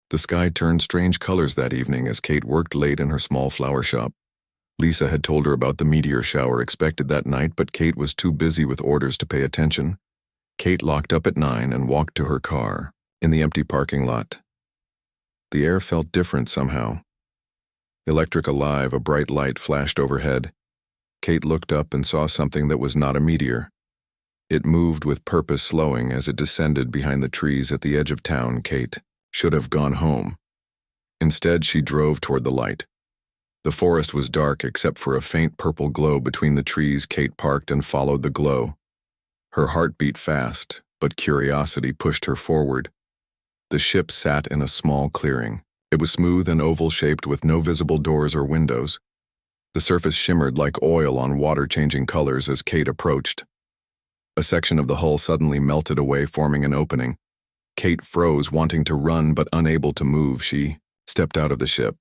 The sky turned strange colors that evening as Kate worked late in her small flower shop. Lisa had told her about the meteor shower expected that night, but Kate was too busy with orders to pay attention. Kate locked up at 9 and walked to her car, in the empty parking lot. The air felt different somehow. Electric alive, a bright light flashed overhead. Kate looked up and saw something that was not a meteor. It moved with purpose, slowing as it descended behind the trees at the edge of town. Kate should have gone home. Instead, she drove toward the light. The forest was dark except for a faint purple glow between the trees. Kate parked and followed the glow. Her heart beat fast, but curiosity pushed her forward. The ship sat in a small clearing. It was smooth and oval-shaped with no visible doors or windows. The surface shimmered like oil on water, changing colors as Kate approached. A section of the hull suddenly melted away, forming an opening. Kate froze, wanting to run but unable to move. She stepped out of the ship.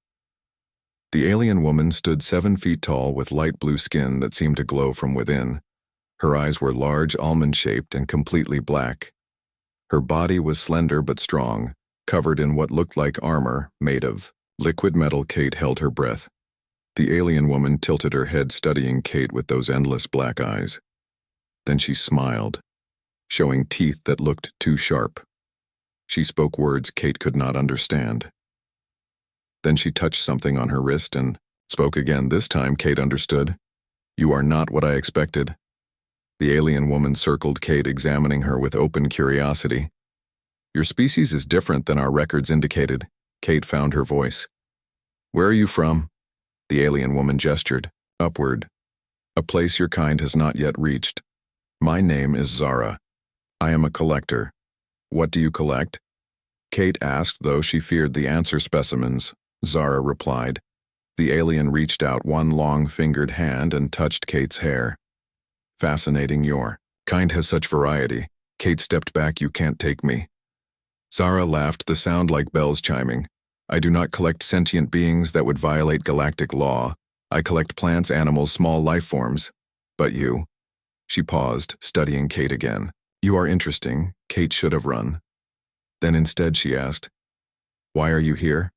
The alien woman stood 7 feet tall with light blue skin that seemed to glow from within. Her eyes were large, almond-shaped, and completely black. Her body was slender but strong, covered in what looked like armor made of liquid metal. Kate held her breath. The alien woman tilted her head, studying Kate with those endless black eyes. Then she smiled, showing teeth that looked too sharp. She spoke words Kate could not understand. Then she touched something on her wrist and spoke again. This time Kate understood. "You are not what I expected." The alien woman circled Kate, examining her with open curiosity. "Your species is different than our records indicated." Kate found her voice. "Where are you from?" The alien woman gestured upward. "A place your kind has not yet reached. My name is Zara. I am a collector." "What do you collect?" Kate asked, though she feared the answer. "Specimens," Zara replied. The alien reached out one long-fingered hand and touched Kate's hair. "Fascinating. Your kind has such variety." Kate stepped back. "You can't take me." Zara laughed, the sound like bells chiming. "I do not collect sentient beings that would violate galactic law. I collect plants, animals, small life forms. But you..." She paused, studying Kate again. "You are interesting." Kate should have run. Then instead she asked, "Why are you here?"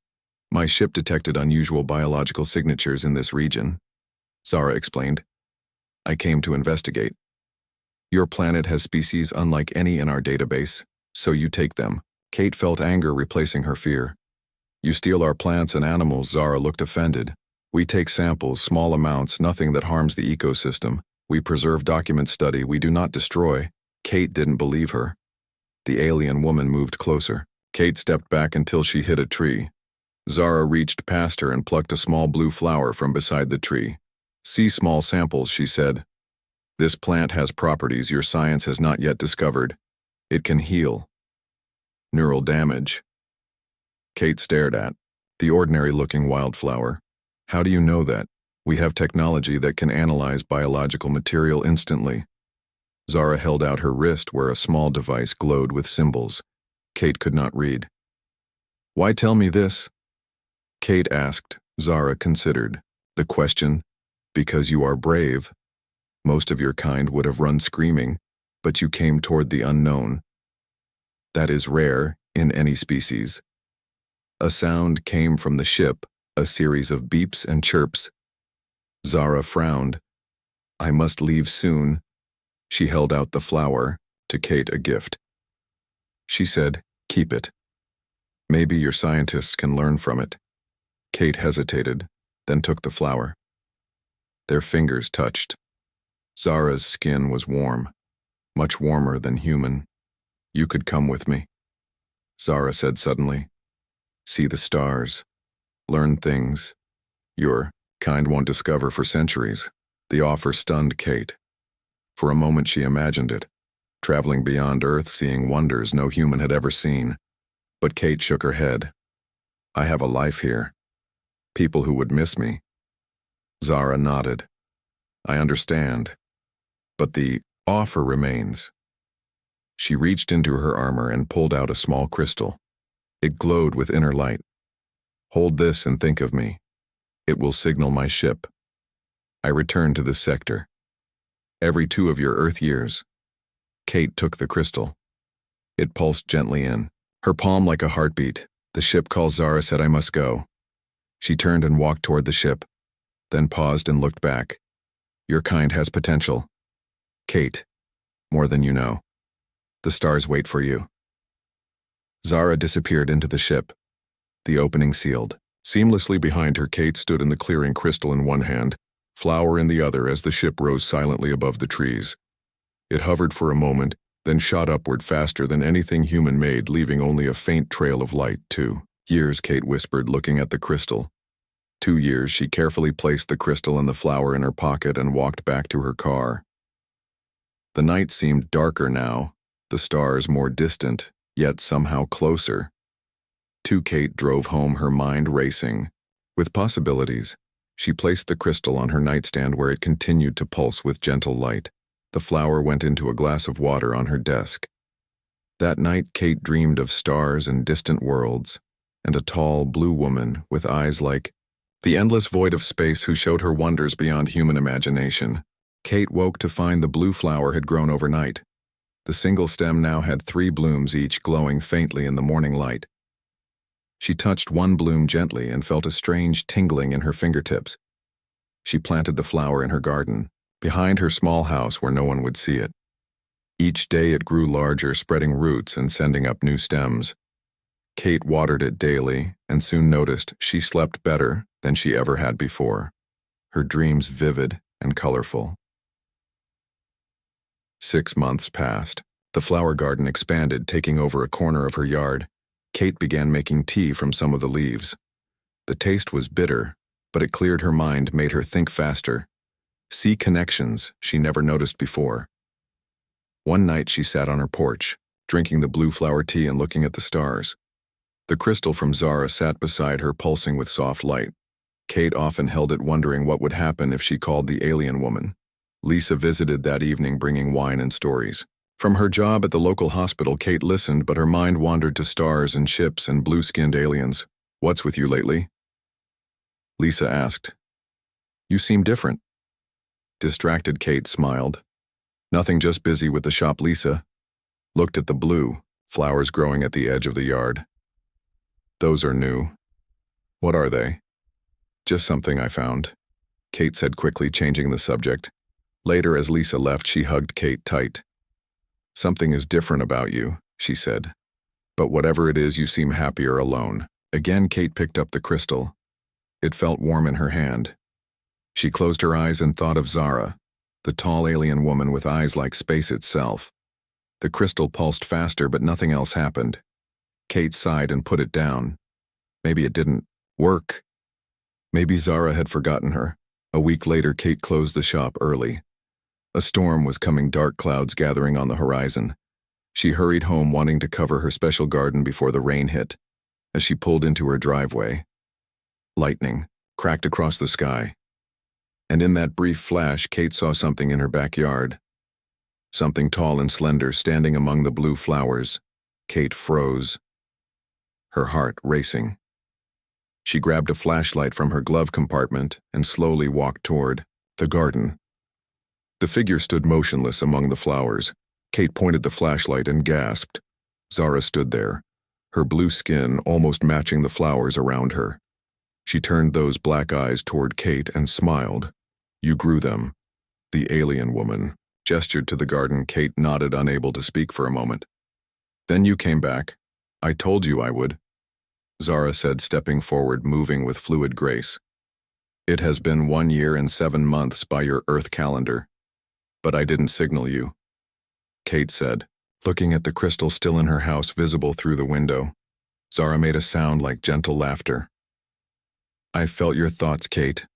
"My ship detected unusual biological signatures in this region," Zara explained. "I came to investigate. Your planet has species unlike any in our database, so you take them." Kate felt anger replacing her fear. "You steal our plants and animals." Zara looked offended. "We take samples, small amounts, nothing that harms the ecosystem. We preserve, document, study. We do not destroy." Kate didn't believe her. The alien woman moved closer. Kate stepped back until she hit a tree. Zara reached past her and plucked a small blue flower from beside the tree. "See small samples," she said. "This plant has properties your science has not yet discovered. It can heal neural damage." Kate stared at the ordinary-looking wildflower. "How do you know that?" "We have technology that can analyze biological material instantly." Zara held out her wrist where a small device glowed with symbols. Kate could not read. "Why tell me this?" Kate asked. Zara considered the question. "Because you are brave. Most of your kind would have run screaming, but you came toward the unknown. That is rare in any species." A sound came from the ship, a series of beeps and chirps. Zara frowned. "I must leave soon." She held out the flower, to Kate a gift. She said, "Keep it. Maybe your scientists can learn from it." Kate hesitated, then took the flower. Their fingers touched. Zara's skin was warm, much warmer than human. "You could come with me," Zara said suddenly. "See the stars. Learn things your kind won't discover for centuries." The offer stunned Kate. For a moment she imagined it, traveling beyond Earth, seeing wonders no human had ever seen. But Kate shook her head. "I have a life here. People who would miss me." Zara nodded. "I understand. But the offer remains." She reached into her armor and pulled out a small crystal. It glowed with inner light. "Hold this and think of me. It will signal my ship. I return to this sector. Every 2 of your Earth years." Kate took the crystal. It pulsed gently in, her palm like a heartbeat. The ship call, Zara said. I must go. She turned and walked toward the ship, then paused and looked back. Your kind has potential. Kate, more than you know. The stars wait for you. Zara disappeared into the ship. The opening sealed. Seamlessly behind her, Kate stood in the clearing, crystal in one hand, flower in the other, as the ship rose silently above the trees. It hovered for a moment, then shot upward faster than anything human made, leaving only a faint trail of light. 2 years, Kate whispered, looking at the crystal. 2 years. She carefully placed the crystal and the flower in her pocket and walked back to her car. The night seemed darker now, the stars more distant, yet somehow closer. Kate drove home, her mind racing. With possibilities, she placed the crystal on her nightstand where it continued to pulse with gentle light. The flower went into a glass of water on her desk. That night, Kate dreamed of stars and distant worlds, and a tall, blue woman with eyes like the endless void of space who showed her wonders beyond human imagination. Kate woke to find the blue flower had grown overnight. The single stem now had 3 blooms, each glowing faintly in the morning light. She touched one bloom gently and felt a strange tingling in her fingertips. She planted the flower in her garden, behind her small house where no one would see it. Each day it grew larger, spreading roots and sending up new stems. Kate watered it daily and soon noticed she slept better than she ever had before, her dreams vivid and colorful. 6 months passed. The flower garden expanded, taking over a corner of her yard. Kate began making tea from some of the leaves. The taste was bitter, but it cleared her mind, made her think faster, see connections she never noticed before. One night she sat on her porch, drinking the blue flower tea and looking at the stars. The crystal from Zara sat beside her, pulsing with soft light. Kate often held it, wondering what would happen if she called the alien woman. Lisa visited that evening, bringing wine and stories. From her job at the local hospital, Kate listened, but her mind wandered to stars and ships and blue-skinned aliens. What's with you lately? Lisa asked. You seem different. Distracted Kate smiled. Nothing, just busy with the shop. Lisa looked at the blue flowers growing at the edge of the yard. Those are new. What are they? Just something I found, Kate said quickly, changing the subject. Later, as Lisa left, she hugged Kate tight. Something is different about you, she said. But whatever it is, you seem happier alone. Again, Kate picked up the crystal. It felt warm in her hand. She closed her eyes and thought of Zara, the tall alien woman with eyes like space itself. The crystal pulsed faster, but nothing else happened. Kate sighed and put it down. Maybe it didn't work. Maybe Zara had forgotten her. A week later, Kate closed the shop early. A storm was coming, dark clouds gathering on the horizon. She hurried home, wanting to cover her special garden before the rain hit. As she pulled into her driveway, lightning cracked across the sky. And in that brief flash, Kate saw something in her backyard. Something tall and slender standing among the blue flowers. Kate froze, her heart racing. She grabbed a flashlight from her glove compartment and slowly walked toward the garden. The figure stood motionless among the flowers. Kate pointed the flashlight and gasped. Zara stood there, her blue skin almost matching the flowers around her. She turned those black eyes toward Kate and smiled. You grew them. The alien woman gestured to the garden. Kate nodded, unable to speak for a moment. Then you came back. I told you I would, Zara said, stepping forward, moving with fluid grace. It has been 1 year and 7 months by your Earth calendar. But I didn't signal you, Kate said, looking at the crystal still in her house, visible through the window. Zara made a sound like gentle laughter. I felt your thoughts, Kate.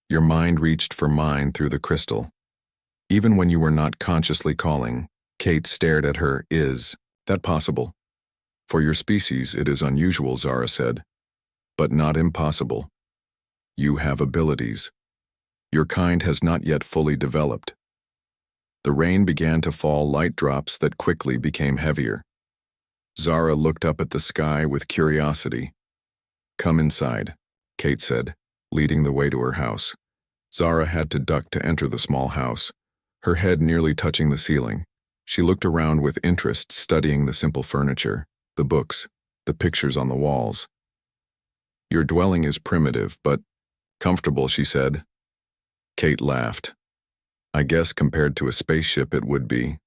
Your mind reached for mine through the crystal. Even when you were not consciously calling, Kate stared at her. Is that possible? For your species, it is unusual, Zara said, but not impossible. You have abilities. Your kind has not yet fully developed. The rain began to fall, light drops that quickly became heavier. Zara looked up at the sky with curiosity. Come inside, Kate said, leading the way to her house. Zara had to duck to enter the small house, her head nearly touching the ceiling. She looked around with interest, studying the simple furniture, the books, the pictures on the walls. Your dwelling is primitive, but comfortable, she said. Kate laughed. I guess compared to a spaceship it would be.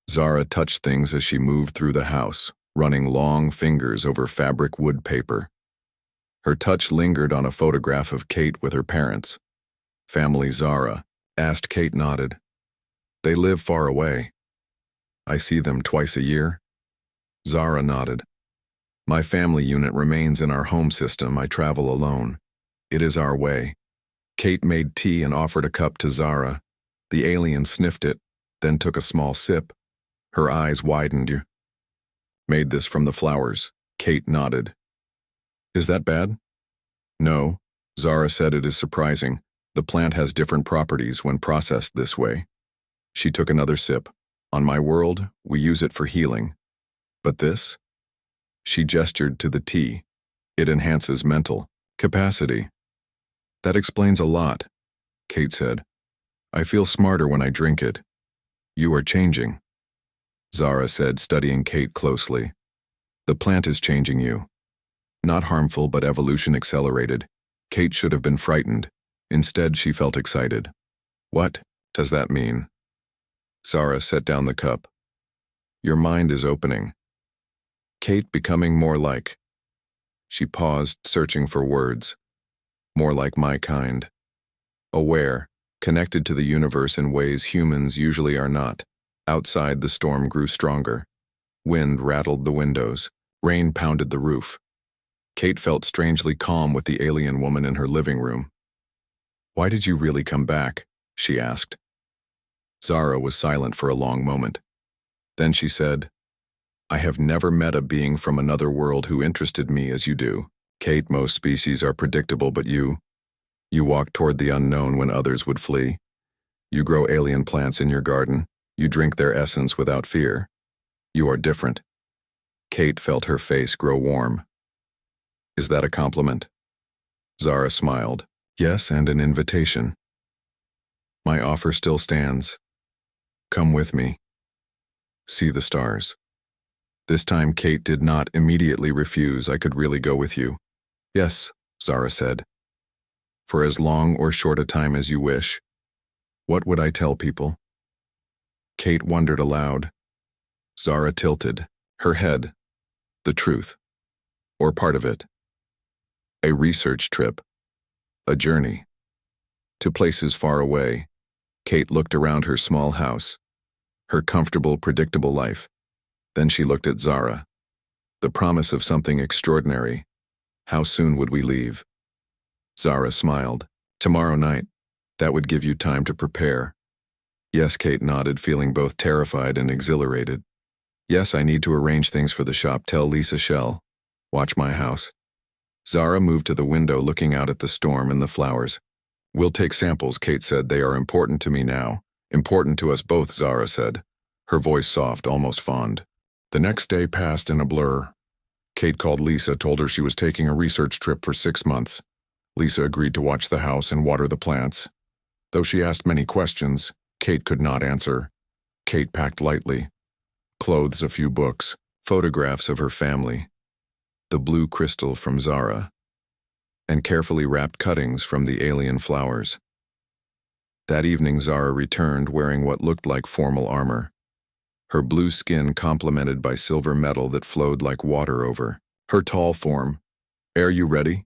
Zara touched things as she moved through the house, running long fingers over fabric wood paper. Her touch lingered on a photograph of Kate with her parents. Family Zara, asked. Kate nodded. They live far away. I see them twice a year. Zara nodded. My family unit remains in our home system. I travel alone. It is our way. Kate made tea and offered a cup to Zara. The alien sniffed it, then took a small sip. Her eyes widened. You made this from the flowers. Kate nodded. Is that bad? No, Zara said. It is surprising. The plant has different properties when processed this way. She took another sip. On my world, we use it for healing. But this? She gestured to the tea. It enhances mental capacity. That explains a lot, Kate said. I feel smarter when I drink it. You are changing, Zara said, studying Kate closely. The plant is changing you. Not harmful, but evolution accelerated. Kate should have been frightened. Instead, she felt excited. What does that mean? Zara set down the cup. Your mind is opening. Kate becoming more like. She paused, searching for words. More like my kind. Aware, connected to the universe in ways humans usually are not. Outside, the storm grew stronger. Wind rattled the windows. Rain pounded the roof. Kate felt strangely calm with the alien woman in her living room. Why did you really come back? She asked. Zara was silent for a long moment. Then she said, I have never met a being from another world who interested me as you do. Kate, most species are predictable, but you walk toward the unknown when others would flee. You grow alien plants in your garden. You drink their essence without fear. You are different. Kate felt her face grow warm. Is that a compliment? Zara smiled. Yes, and an invitation. My offer still stands. Come with me. See the stars. This time Kate did not immediately refuse. I could really go with you. Yes, Zara said. For as long or short a time as you wish. What would I tell people? Kate wondered aloud. Zara tilted her head. The truth. Or part of it. A research trip. A journey. To places far away. Kate looked around her small house. Her comfortable, predictable life. Then she looked at Zara. The promise of something extraordinary. How soon would we leave? Zara smiled. Tomorrow night. That would give you time to prepare. Yes, Kate nodded, feeling both terrified and exhilarated. Yes, I need to arrange things for the shop. Tell Lisa Shell. Watch my house. Zara moved to the window, looking out at the storm and the flowers. We'll take samples, Kate said. They are important to me now. Important to us both, Zara said. Her voice soft, almost fond. The next day passed in a blur. Kate called Lisa, told her she was taking a research trip for 6 months. Lisa agreed to watch the house and water the plants. Though she asked many questions, Kate could not answer. Kate packed lightly. Clothes, a few books, photographs of her family, the blue crystal from Zara, and carefully wrapped cuttings from the alien flowers. That evening Zara returned wearing what looked like formal armor. Her blue skin complemented by silver metal that flowed like water over her tall form. Are you ready?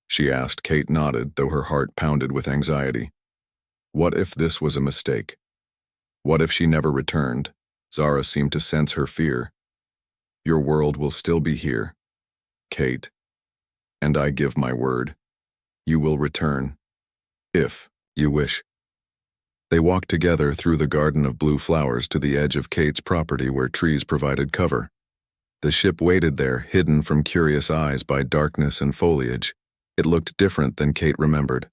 She asked. Kate nodded, though her heart pounded with anxiety. What if this was a mistake? What if she never returned? Zara seemed to sense her fear. Your world will still be here, Kate. And I give my word. You will return. If you wish. They walked together through the garden of blue flowers to the edge of Kate's property where trees provided cover. The ship waited there, hidden from curious eyes by darkness and foliage. It looked different than Kate remembered.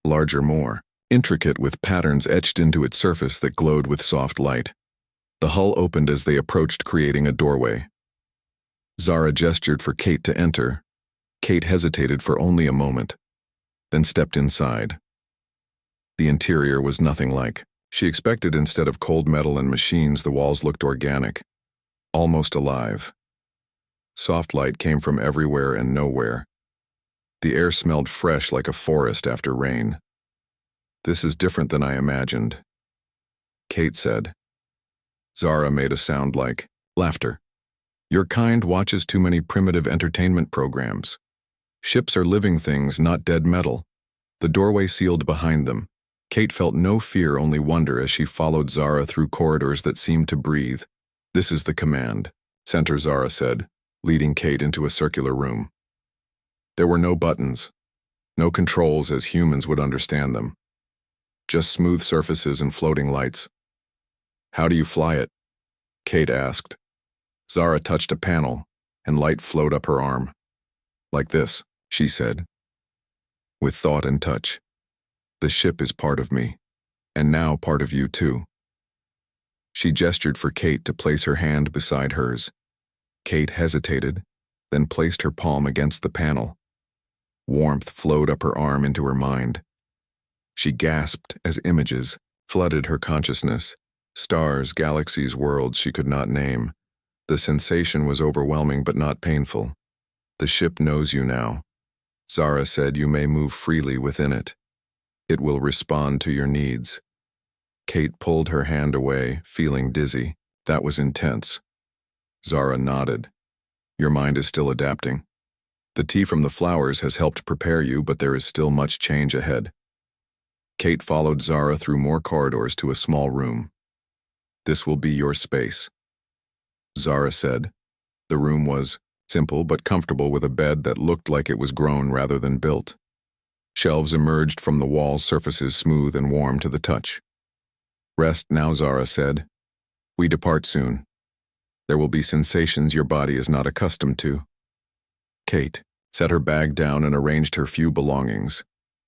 Larger, more intricate, with patterns etched into its surface that glowed with soft light. The hull opened as they approached, creating a doorway. Zara gestured for Kate to enter. Kate hesitated for only a moment, then stepped inside. The interior was nothing like she expected. Instead of cold metal and machines, the walls looked organic, almost alive. Soft light came from everywhere and nowhere. The air smelled fresh like a forest after rain. "This is different than I imagined," Kate said. Zara made a sound like laughter. "Your kind watches too many primitive entertainment programs. Ships are living things, not dead metal." The doorway sealed behind them. Kate felt no fear, only wonder as she followed Zara through corridors that seemed to breathe. "This is the command center," Zara said, leading Kate into a circular room. There were no buttons, no controls as humans would understand them. Just smooth surfaces and floating lights. "How do you fly it?" Kate asked. Zara touched a panel, and light flowed up her arm. "Like this," she said, with thought and touch. "The ship is part of me, and now part of you too." She gestured for Kate to place her hand beside hers. Kate hesitated, then placed her palm against the panel. Warmth flowed up her arm into her mind. She gasped as images flooded her consciousness. Stars, galaxies, worlds she could not name. The sensation was overwhelming but not painful. "The ship knows you now," Zara said. "You may move freely within it. It will respond to your needs." Kate pulled her hand away, feeling dizzy. "That was intense." Zara nodded. "Your mind is still adapting. The tea from the flowers has helped prepare you, but there is still much change ahead." Kate followed Zara through more corridors to a small room. "This will be your space," Zara said. The room was simple but comfortable, with a bed that looked like it was grown rather than built. Shelves emerged from the walls, surfaces smooth and warm to the touch. "Rest now," Zara said. "We depart soon. There will be sensations your body is not accustomed to." Kate set her bag down and arranged her few belongings.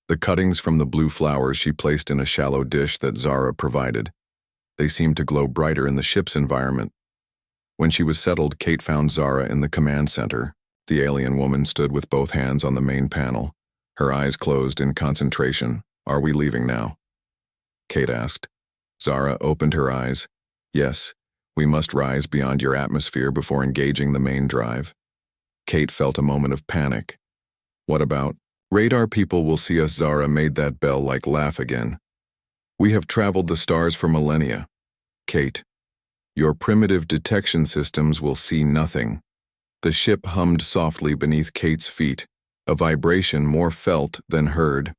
The cuttings from the blue flowers she placed in a shallow dish that Zara provided. They seemed to glow brighter in the ship's environment. When she was settled, Kate found Zara in the command center. The alien woman stood with both hands on the main panel, her eyes closed in concentration. "Are we leaving now?" Kate asked. Zara opened her eyes. "Yes, we must rise beyond your atmosphere before engaging the main drive." Kate felt a moment of panic. "What about radar? People will see us." Zara made that bell-like laugh again. "We have traveled the stars for millennia. Kate, your primitive detection systems will see nothing." The ship hummed softly beneath Kate's feet, a vibration more felt than heard.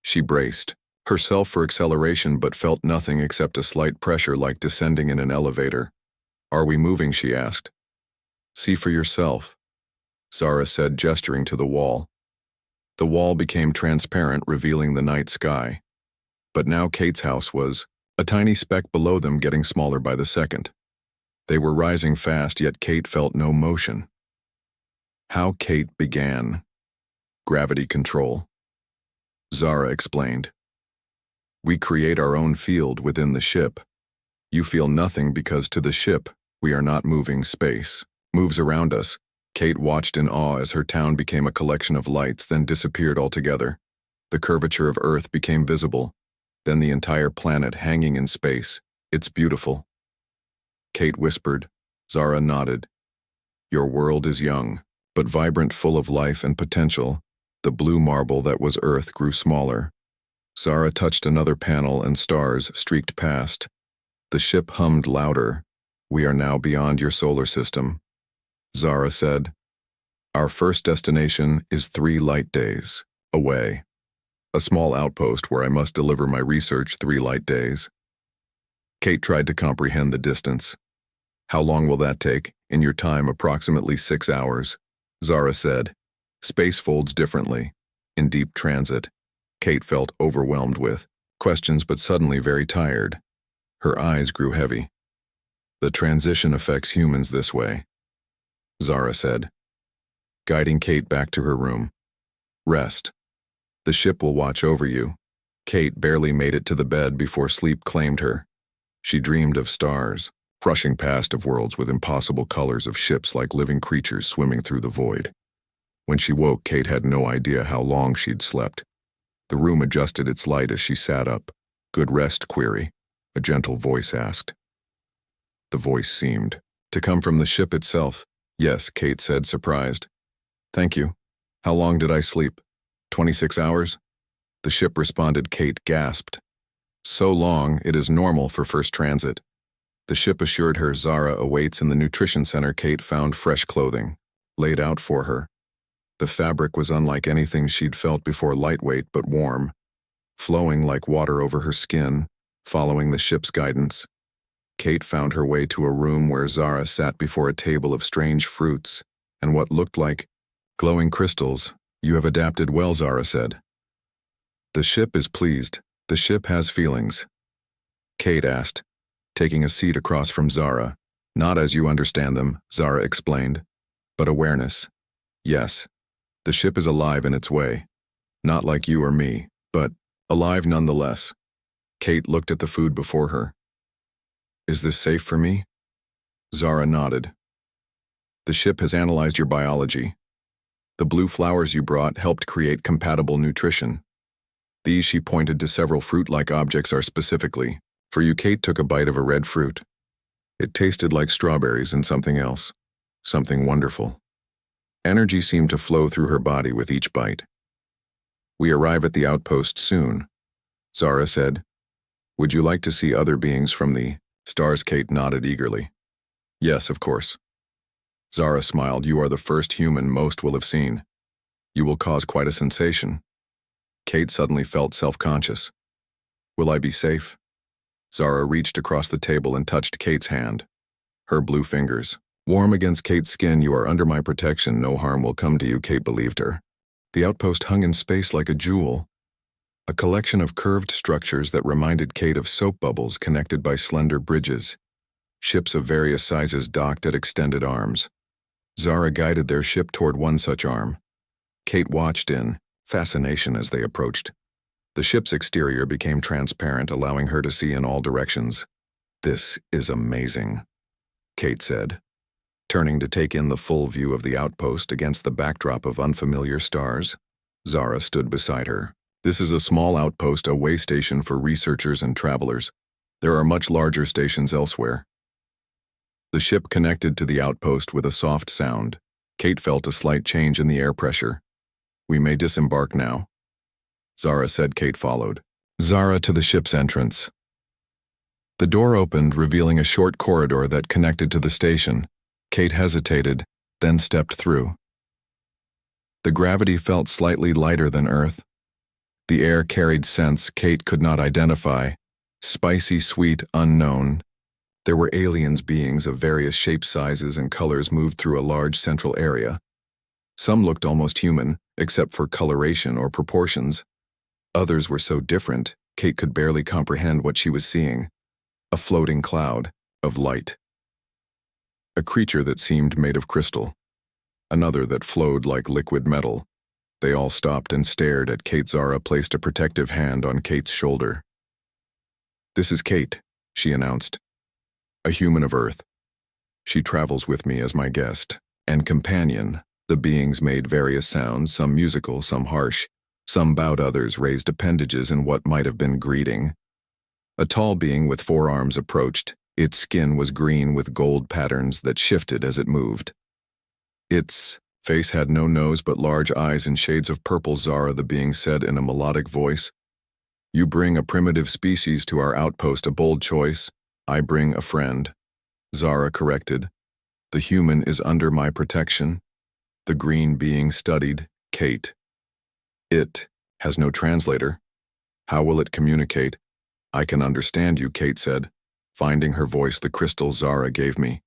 She braced herself for acceleration but felt nothing except a slight pressure, like descending in an elevator. "Are we moving?" she asked. "See for yourself," Zara said, gesturing to the wall. The wall became transparent, revealing the night sky. But now Kate's house was a tiny speck below them, getting smaller by the second. They were rising fast, yet Kate felt no motion. How Kate began. "Gravity control," Zara explained. "We create our own field within the ship. You feel nothing because to the ship, we are not moving. Space moves around us." Kate watched in awe as her town became a collection of lights, then disappeared altogether. The curvature of Earth became visible, then the entire planet hanging in space. "It's beautiful," Kate whispered. Zara nodded. "Your world is young, but vibrant, full of life and potential." The blue marble that was Earth grew smaller. Zara touched another panel and stars streaked past. The ship hummed louder. "We are now beyond your solar system," Zara said. "Our first destination is 3 light days away. A small outpost where I must deliver my research. 3 light days." Kate tried to comprehend the distance. "How long will that take?" "In your time, approximately 6 hours, Zara said. "Space folds differently. In deep transit." Kate felt overwhelmed with questions, but suddenly very tired. Her eyes grew heavy. "The transition affects humans this way," Zara said, guiding Kate back to her room. "Rest. The ship will watch over you." Kate barely made it to the bed before sleep claimed her. She dreamed of stars, rushing past, of worlds with impossible colors, of ships like living creatures swimming through the void. When she woke, Kate had no idea how long she'd slept. The room adjusted its light as she sat up. "Good rest, query?" a gentle voice asked. The voice seemed to come from the ship itself. Yes, Kate said, surprised. Thank you. How long did I sleep? 26 hours? The ship responded. Kate gasped. So long, it is normal for first transit. The ship assured her Zara awaits in the nutrition center. Kate found fresh clothing, laid out for her. The fabric was unlike anything she'd felt before, lightweight but warm, flowing like water over her skin, following the ship's guidance. Kate found her way to a room where Zara sat before a table of strange fruits and what looked like glowing crystals. You have adapted well, Zara said. The ship is pleased. The ship has feelings. Kate asked, taking a seat across from Zara. Not as you understand them, Zara explained, but awareness. Yes, the ship is alive in its way. Not like you or me, but alive nonetheless. Kate looked at the food before her. Is this safe for me? Zara nodded. The ship has analyzed your biology. The blue flowers you brought helped create compatible nutrition. These, she pointed to several fruit-like objects, are specifically for you. Kate took a bite of a red fruit. It tasted like strawberries and something else, something wonderful. Energy seemed to flow through her body with each bite. We arrive at the outpost soon, Zara said. Would you like to see other beings from the stars? Kate nodded eagerly. Yes, of course. Zara smiled. You are the first human most will have seen. You will cause quite a sensation. Kate suddenly felt self-conscious. Will I be safe? Zara reached across the table and touched Kate's hand. Her blue fingers, warm against Kate's skin. You are under my protection. No harm will come to you, Kate believed her. The outpost hung in space like a jewel, a collection of curved structures that reminded Kate of soap bubbles connected by slender bridges. Ships of various sizes docked at extended arms. Zara guided their ship toward one such arm. Kate watched in fascination as they approached. The ship's exterior became transparent, allowing her to see in all directions. This is amazing, Kate said, turning to take in the full view of the outpost against the backdrop of unfamiliar stars. Zara stood beside her. This is a small outpost, a way station for researchers and travelers. There are much larger stations elsewhere. The ship connected to the outpost with a soft sound. Kate felt a slight change in the air pressure. We may disembark now, Zara said. Kate followed Zara to the ship's entrance. The door opened, revealing a short corridor that connected to the station. Kate hesitated, then stepped through. The gravity felt slightly lighter than Earth. The air carried scents Kate could not identify, spicy, sweet, unknown. There were aliens, beings of various shapes, sizes, and colors moved through a large central area. Some looked almost human, except for coloration or proportions. Others were so different, Kate could barely comprehend what she was seeing. A floating cloud of light. A creature that seemed made of crystal. Another that flowed like liquid metal. They all stopped and stared at Kate. Zara placed a protective hand on Kate's shoulder. This is Kate, she announced. A human of Earth. She travels with me as my guest and companion. The beings made various sounds, some musical, some harsh. Some bowed, others raised appendages in what might have been greeting. A tall being with 4 arms approached. Its skin was green with gold patterns that shifted as it moved. Its face had no nose but large eyes in shades of purple. Zara, the being said in a melodic voice. You bring a primitive species to our outpost, a bold choice. I bring a friend. Zara corrected. The human is under my protection. The green being studied Kate. It has no translator. How will it communicate? I can understand you, Kate said, finding her voice the crystal Zara gave me.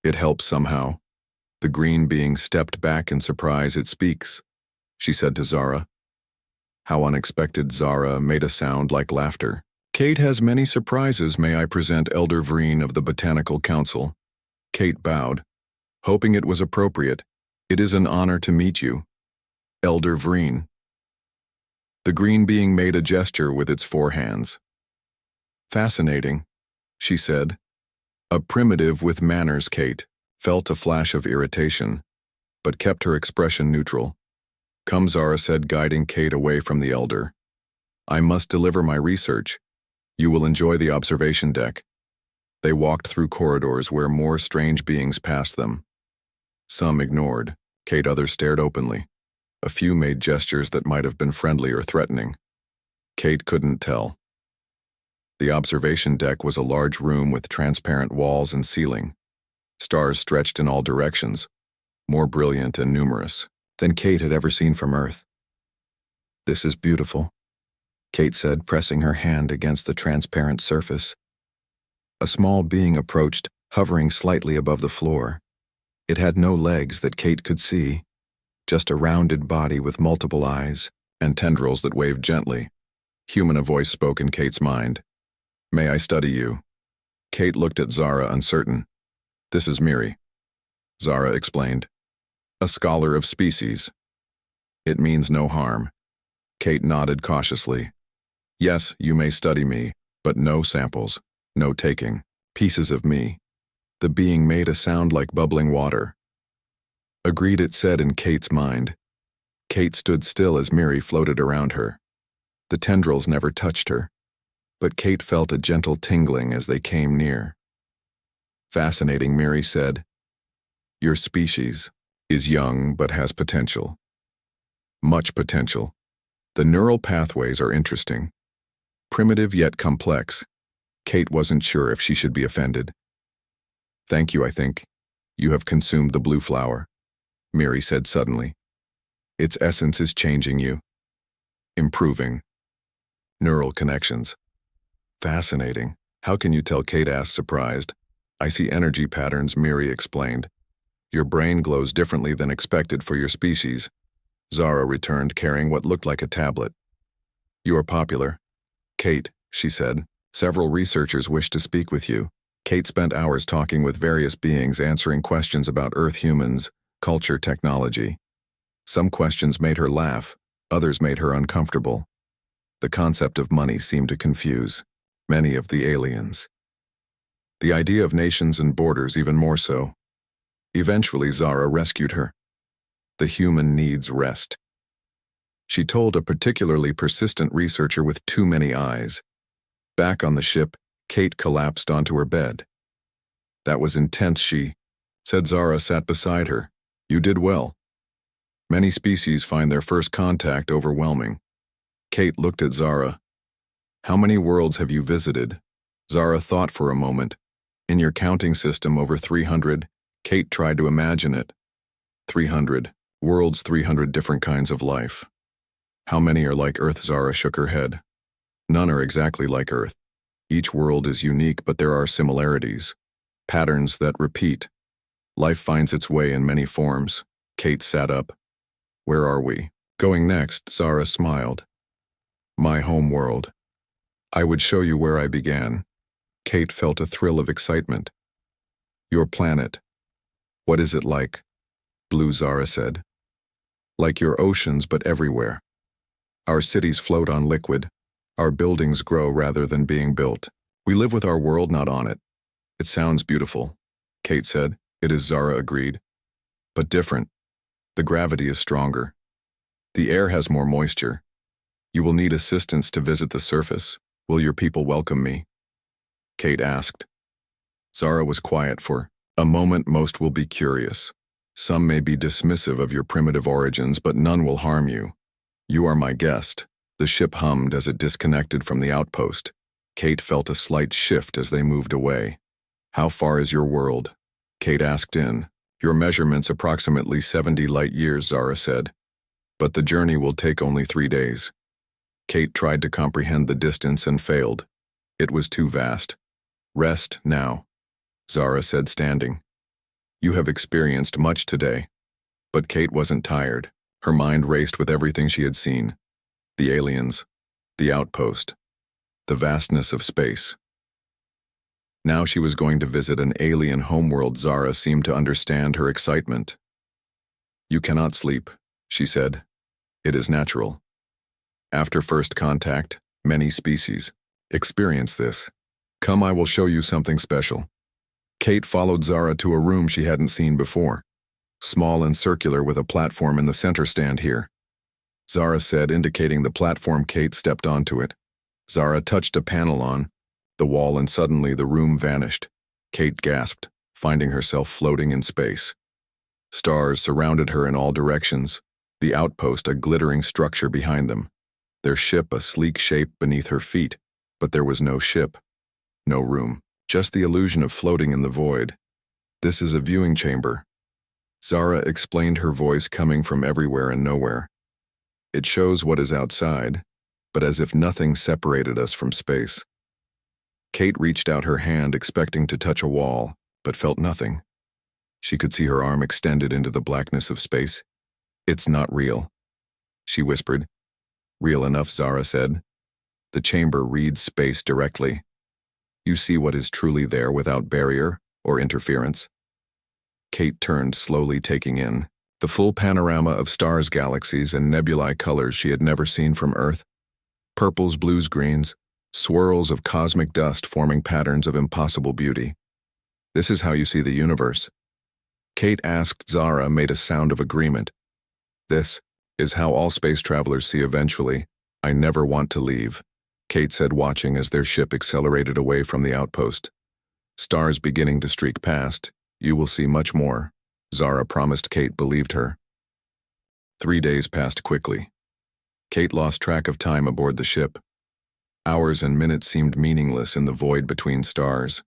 It helps somehow. The green being stepped back in surprise. It speaks, she said to Zara. How unexpected. Zara made a sound like laughter. Kate has many surprises. May I present Elder Vreen of the Botanical Council? Kate bowed, hoping it was appropriate. It is an honor to meet you, Elder Vreen. The green being made a gesture with its 4 hands. Fascinating, she said. A primitive with manners. Kate felt a flash of irritation, but kept her expression neutral. Come, Zara said, guiding Kate away from the elder. I must deliver my research. You will enjoy the observation deck. They walked through corridors where more strange beings passed them. Some ignored. Others stared openly. A few made gestures that might have been friendly or threatening. Kate couldn't tell. The observation deck was a large room with transparent walls and ceiling. Stars stretched in all directions, more brilliant and numerous than Kate had ever seen from Earth. "This is beautiful," Kate said, pressing her hand against the transparent surface. A small being approached, hovering slightly above the floor. It had no legs that Kate could see, just a rounded body with multiple eyes and tendrils that waved gently. Human, a voice spoke in Kate's mind. "May I study you?" Kate looked at Zara, uncertain. "This is Miri," Zara explained. "A scholar of species." "It means no harm." Kate nodded cautiously. "Yes, you may study me, but no samples, no taking. Pieces of me." The being made a sound like bubbling water. "Agreed," it said in Kate's mind. Kate stood still as Miri floated around her. The tendrils never touched her, but Kate felt a gentle tingling as they came near. "Fascinating," Miri said. "Your species is young but has potential. Much potential. The neural pathways are interesting. Primitive yet complex." Kate wasn't sure if she should be offended. "Thank you, I think. You have consumed the blue flower," Miri said suddenly. "Its essence is changing you. Improving. Neural connections." "Fascinating. How can you tell?" Kate asked, surprised. "I see energy patterns," Miri explained. "Your brain glows differently than expected for your species." Zara returned, carrying what looked like a tablet. "You are popular, Kate," she said. "Several researchers wish to speak with you." Kate spent hours talking with various beings, answering questions about Earth humans, culture, technology. Some questions made her laugh, others made her uncomfortable. The concept of money seemed to confuse many of the aliens. The idea of nations and borders even more so. Eventually, Zara rescued her. The human needs rest, she told a particularly persistent researcher with too many eyes. Back on the ship, Kate collapsed onto her bed. "That was intense," she said. Zara sat beside her. "You did well. Many species find their first contact overwhelming." Kate looked at Zara. "How many worlds have you visited?" Zara thought for a moment. "In your counting system, over 300. Kate tried to imagine it. 300 worlds, 300 different kinds of life. "How many are like Earth?" Zara shook her head. "None are exactly like Earth. Each world is unique, but there are similarities. Patterns that repeat. Life finds its way in many forms." Kate sat up. "Where are we going next?" Zara smiled. "My home world. I would show you where I began." Kate felt a thrill of excitement. "Your planet. What is it like?" "Blue," Zara said. "Like your oceans, but everywhere. Our cities float on liquid. Our buildings grow rather than being built. We live with our world, not on it." "It sounds beautiful," Kate said. "It is," Zara agreed. "But different. The gravity is stronger. The air has more moisture. You will need assistance to visit the surface. Will your people welcome me?" Kate asked. Zara was quiet for a moment. "Most will be curious. Some may be dismissive of your primitive origins, but none will harm you. You are my guest." The ship hummed as it disconnected from the outpost. Kate felt a slight shift as they moved away. "How far is your world?" Kate asked in. "Your measurement's approximately 70 light years," Zara said. "But the journey will take only 3 days." Kate tried to comprehend the distance and failed. It was too vast. "Rest now," Zara said, standing. "You have experienced much today." But Kate wasn't tired. Her mind raced with everything she had seen. The aliens, the outpost, the vastness of space. Now she was going to visit an alien homeworld. Zara seemed to understand her excitement. "You cannot sleep," she said. "It is natural. After first contact, many species experience this. Come, I will show you something special." Kate followed Zara to a room she hadn't seen before. Small and circular, with a platform in the center. "Stand here," Zara said, indicating the platform. Kate stepped onto it. Zara touched a panel on the wall, and suddenly the room vanished. Kate gasped, finding herself floating in space. Stars surrounded her in all directions, the outpost a glittering structure behind them, their ship a sleek shape beneath her feet, but there was no ship, no room, just the illusion of floating in the void. This is a viewing chamber. Zara explained, her voice coming from everywhere and nowhere. It shows what is outside, but as if nothing separated us from space. Kate reached out her hand expecting to touch a wall, but felt nothing. She could see her arm extended into the blackness of space. It's not real, she whispered. Real enough, Zara said. The chamber reads space directly. You see what is truly there without barrier or interference. Kate turned, slowly taking in the full panorama of stars, galaxies, and nebulae, colors she had never seen from Earth. Purples, blues, greens, swirls of cosmic dust forming patterns of impossible beauty. This is how you see the universe. Kate asked. Zara made a sound of agreement. This is how all space travelers see eventually. I never want to leave, Kate said, watching as their ship accelerated away from the outpost. Stars beginning to streak past. You will see much more, Zara promised. Kate believed her. 3 days passed quickly. Kate lost track of time aboard the ship. Hours and minutes seemed meaningless in the void between stars.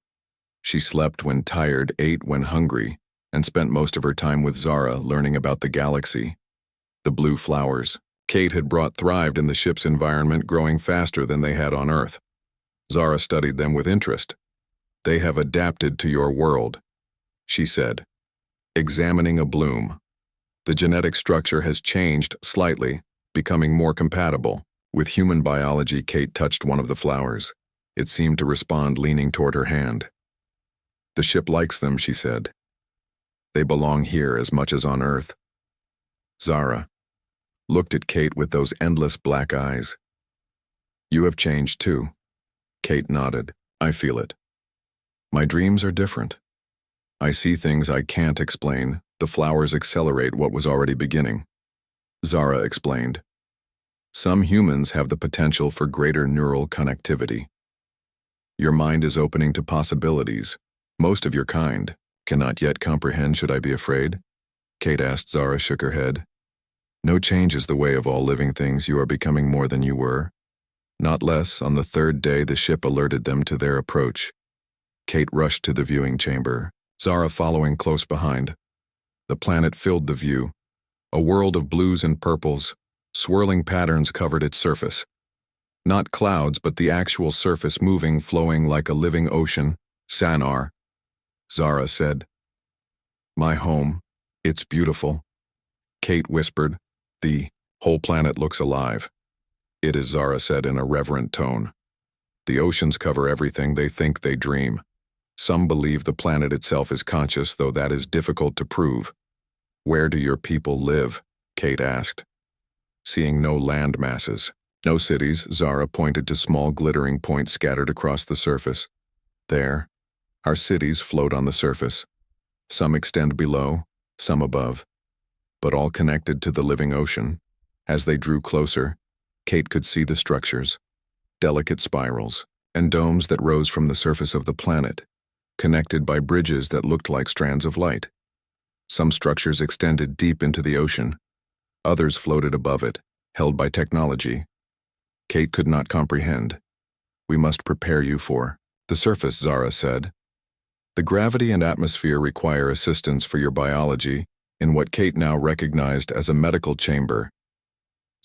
She slept when tired, ate when hungry, and spent most of her time with Zara learning about the galaxy. The blue flowers Kate had brought thrived in the ship's environment, growing faster than they had on Earth. Zara studied them with interest. They have adapted to your world, she said, examining a bloom. The genetic structure has changed slightly, becoming more compatible with human biology. Kate touched one of the flowers. It seemed to respond, leaning toward her hand. The ship likes them, she said. They belong here as much as on Earth. Zara looked at Kate with those endless black eyes. You have changed too. Kate nodded. I feel it. My dreams are different. I see things I can't explain. The flowers accelerate what was already beginning. Zara explained. Some humans have the potential for greater neural connectivity. Your mind is opening to possibilities. Most of your kind cannot yet comprehend. Should I be afraid? Kate asked. Zara shook her head. No change is the way of all living things. You are becoming more than you were. Not less. On the 3rd day, the ship alerted them to their approach. Kate rushed to the viewing chamber, Zara following close behind. The planet filled the view. A world of blues and purples, swirling patterns covered its surface. Not clouds, but the actual surface moving, flowing like a living ocean. Sanar, Zara said. My home. It's beautiful. Kate whispered. The whole planet looks alive. It is, Zara said in a reverent tone. The oceans cover everything. They think, they dream. Some believe the planet itself is conscious, though that is difficult to prove. Where do your people live? Kate asked. Seeing no land masses, no cities, Zara pointed to small glittering points scattered across the surface. There, our cities float on the surface. Some extend below, some above, but all connected to the living ocean. As they drew closer, Kate could see the structures, delicate spirals, and domes that rose from the surface of the planet, connected by bridges that looked like strands of light. Some structures extended deep into the ocean. Others floated above it, held by technology. Kate could not comprehend. We must prepare you for the surface, Zara said. The gravity and atmosphere require assistance for your biology in what Kate now recognized as a medical chamber.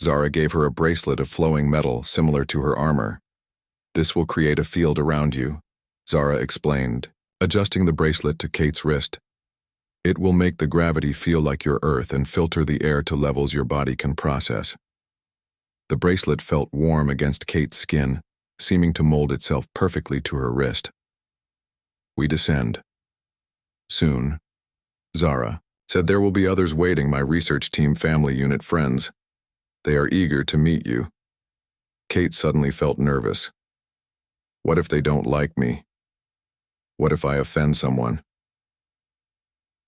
Zara gave her a bracelet of flowing metal similar to her armor. This will create a field around you, Zara explained, adjusting the bracelet to Kate's wrist. It will make the gravity feel like your Earth and filter the air to levels your body can process. The bracelet felt warm against Kate's skin, seeming to mold itself perfectly to her wrist. We descend. Soon, Zara said. There will be others waiting, my research team, family unit friends. They are eager to meet you. Kate suddenly felt nervous. What if they don't like me? What if I offend someone?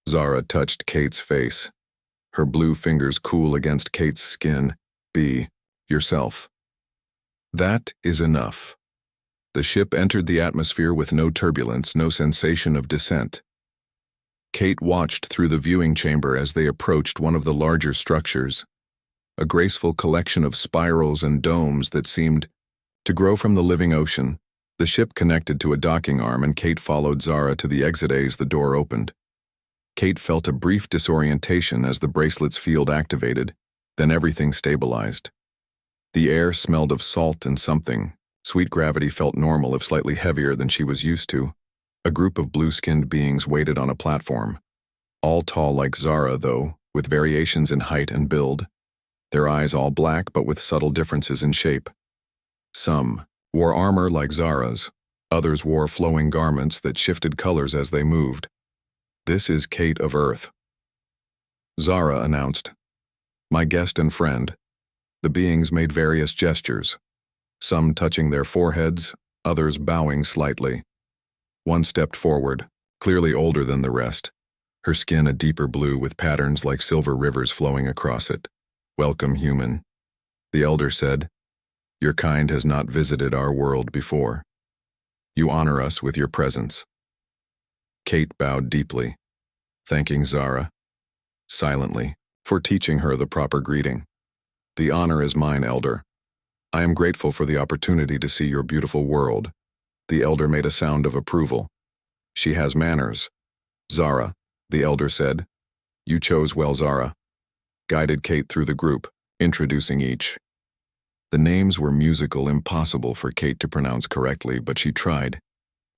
Zara touched Kate's face, her blue fingers cool against Kate's skin. Be yourself. That is enough. The ship entered the atmosphere with no turbulence, no sensation of descent. Kate watched through the viewing chamber as they approached one of the larger structures, a graceful collection of spirals and domes that seemed to grow from the living ocean. The ship connected to a docking arm, and Kate followed Zara to the exit as the door opened. Kate felt a brief disorientation as the bracelet's field activated, then everything stabilized. The air smelled of salt and something. Sweet gravity felt normal, if slightly heavier than she was used to. A group of blue-skinned beings waited on a platform. All tall like Zara, though, with variations in height and build. Their eyes all black, but with subtle differences in shape. Some wore armor like Zara's. Others wore flowing garments that shifted colors as they moved. "This is Kate of Earth," Zara announced. "My guest and friend." The beings made various gestures, some touching their foreheads, others bowing slightly. One stepped forward, clearly older than the rest, her skin a deeper blue with patterns like silver rivers flowing across it. "Welcome, human," the elder said. "Your kind has not visited our world before. You honor us with your presence." Kate bowed deeply, thanking Zara, silently, for teaching her the proper greeting. "The honor is mine, elder. I am grateful for the opportunity to see your beautiful world." The elder made a sound of approval. "She has manners." "Zara," the elder said. "You chose well, Zara," guided Kate through the group, introducing each. The names were musical, impossible for Kate to pronounce correctly, but she tried.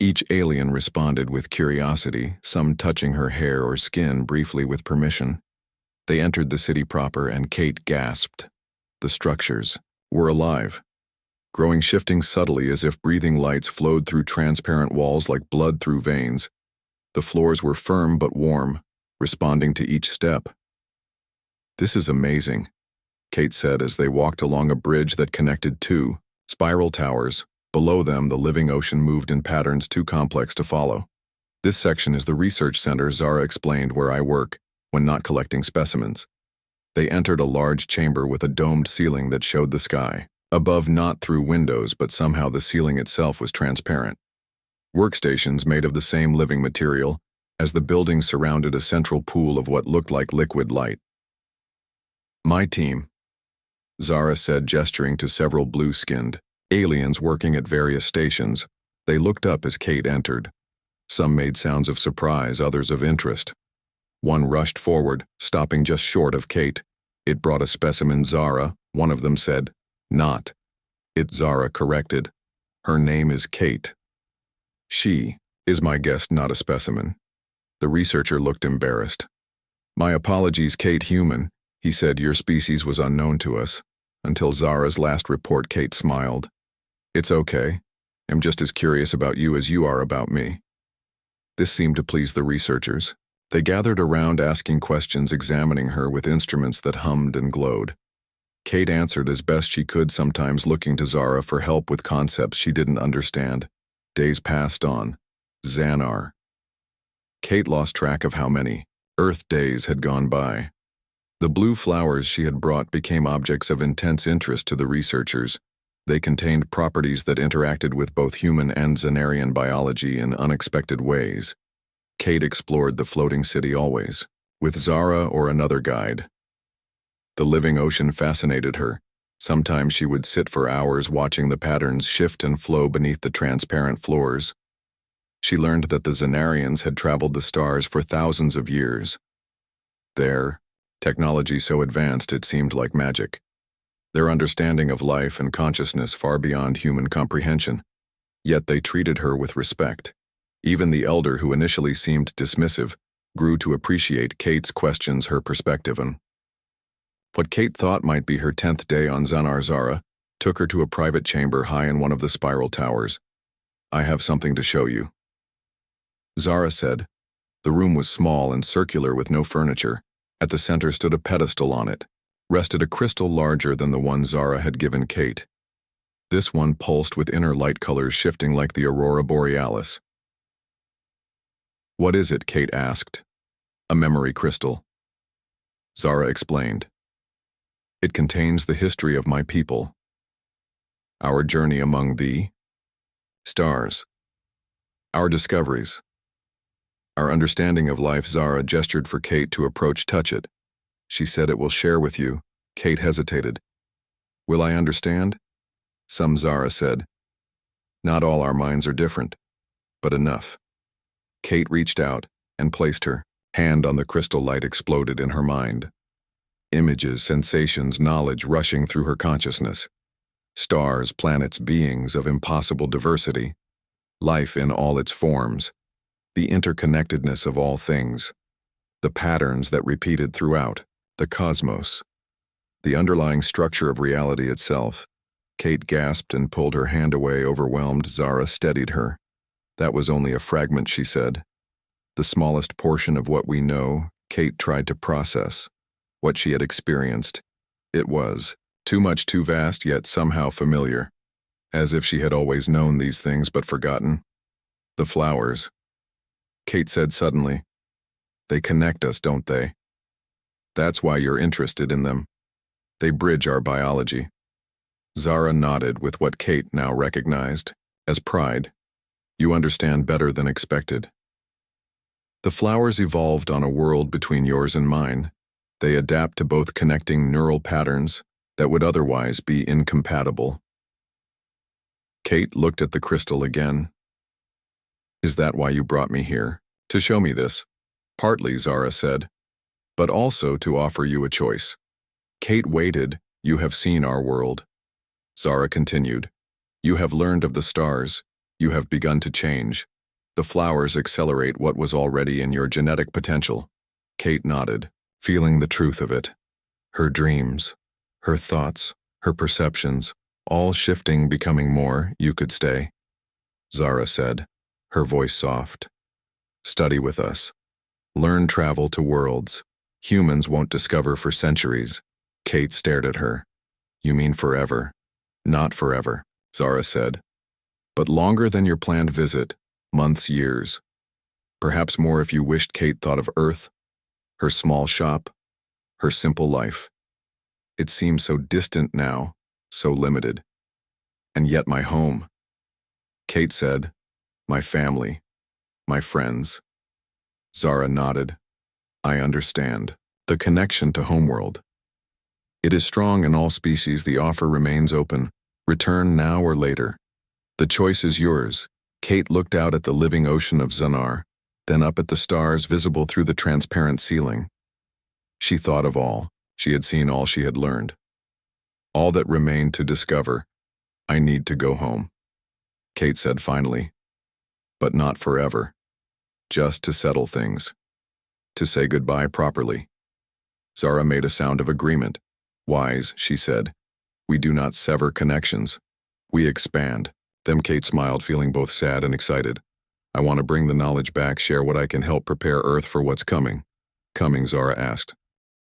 Each alien responded with curiosity, some touching her hair or skin briefly with permission. They entered the city proper, and Kate gasped. The structures were alive, growing, shifting subtly as if breathing lights flowed through transparent walls like blood through veins. The floors were firm but warm, responding to each step. "This is amazing," Kate said as they walked along a bridge that connected two spiral towers. Below them, the living ocean moved in patterns too complex to follow. "This section is the research center," Zara explained, "where I work, when not collecting specimens." They entered a large chamber with a domed ceiling that showed the sky. Above, not through windows, but somehow the ceiling itself was transparent. Workstations made of the same living material, as the building surrounded a central pool of what looked like liquid light. "My team," Zara said, gesturing to several blue-skinned aliens working at various stations. They looked up as Kate entered. Some made sounds of surprise, others of interest. One rushed forward, stopping just short of Kate. "It brought a specimen, Zara," one of them said. "Not it," Zara corrected. "Her name is Kate. She is my guest, not a specimen." The researcher looked embarrassed. "My apologies, Kate, human," he said. "Your species was unknown to us." Until Zara's last report, Kate smiled. "It's okay. I'm just as curious about you as you are about me." This seemed to please the researchers. They gathered around, asking questions, examining her with instruments that hummed and glowed. Kate answered as best she could, sometimes looking to Zara for help with concepts she didn't understand. Days passed on. Xanar. Kate lost track of how many Earth days had gone by. The blue flowers she had brought became objects of intense interest to the researchers. They contained properties that interacted with both human and Xanarian biology in unexpected ways. Kate explored the floating city always, with Zara or another guide. The living ocean fascinated her. Sometimes she would sit for hours watching the patterns shift and flow beneath the transparent floors. She learned that the Xanarians had traveled the stars for thousands of years. There, technology so advanced it seemed like magic. Their understanding of life and consciousness far beyond human comprehension. Yet they treated her with respect. Even the elder, who initially seemed dismissive, grew to appreciate Kate's questions, her perspective, and what Kate thought might be her 10th day on Xanar. Zara took her to a private chamber high in one of the spiral towers. "I have something to show you," Zara said. The room was small and circular with no furniture. At the center stood a pedestal. On it rested a crystal larger than the one Zara had given Kate. This one pulsed with inner light colors shifting like the aurora borealis. "What is it?" Kate asked. "A memory crystal," Zara explained. "It contains the history of my people, our journey among the stars, our discoveries, Our understanding of life. Zara gestured for Kate to approach. Touch it. She said it will share with you. Kate hesitated. Will I understand? Some. Zara said. Not all our minds are different, but enough. Kate reached out and placed her hand on the crystal. Light exploded in her mind. Images, sensations, knowledge rushing through her consciousness. Stars, planets, beings of impossible diversity. Life in all its forms. The interconnectedness of all things. The patterns that repeated throughout. The cosmos. The underlying structure of reality itself. Kate gasped and pulled her hand away, overwhelmed. Zara steadied her. That was only a fragment, she said. The smallest portion of what we know. Kate tried to process what she had experienced. It was too much, too vast, yet somehow familiar. As if she had always known these things but forgotten. The flowers. Kate said suddenly. They connect us, don't they? That's why you're interested in them. They bridge our biology. Zara nodded with what Kate now recognized as pride. You understand better than expected. The flowers evolved on a world between yours and mine. They adapt to both, connecting neural patterns that would otherwise be incompatible. Kate looked at the crystal again. Is that why you brought me here? To show me this? Partly, Zara said, but also to offer you a choice. Kate waited. You have seen our world. Zara continued. You have learned of the stars. You have begun to change. The flowers accelerate what was already in your genetic potential. Kate nodded, feeling the truth of it. Her dreams, her thoughts, her perceptions, all shifting, becoming more. You could stay. Zara said, her voice soft. Study with us. Learn, travel to worlds humans won't discover for centuries. Kate stared at her. You mean forever? Not forever, Zara said. But longer than your planned visit. Months, years. Perhaps more if you wished. Kate thought of Earth, her small shop, her simple life. It seemed so distant now, so limited. And yet my home. Kate said, my family, my friends. Zara nodded. I understand. The connection to homeworld. It is strong in all species. The offer remains open. Return now or later. The choice is yours. Kate looked out at the living ocean of Zanar, then up at the stars visible through the transparent ceiling. She thought of all. She had seen all, she had learned. All that remained to discover. I need to go home, Kate said finally. But not forever. Just to settle things. To say goodbye properly. Zara made a sound of agreement. Wise, she said. We do not sever connections. We expand. Then Kate smiled, feeling both sad and excited. I want to bring the knowledge back, share what I can, help prepare Earth for what's coming. Coming, Zara asked.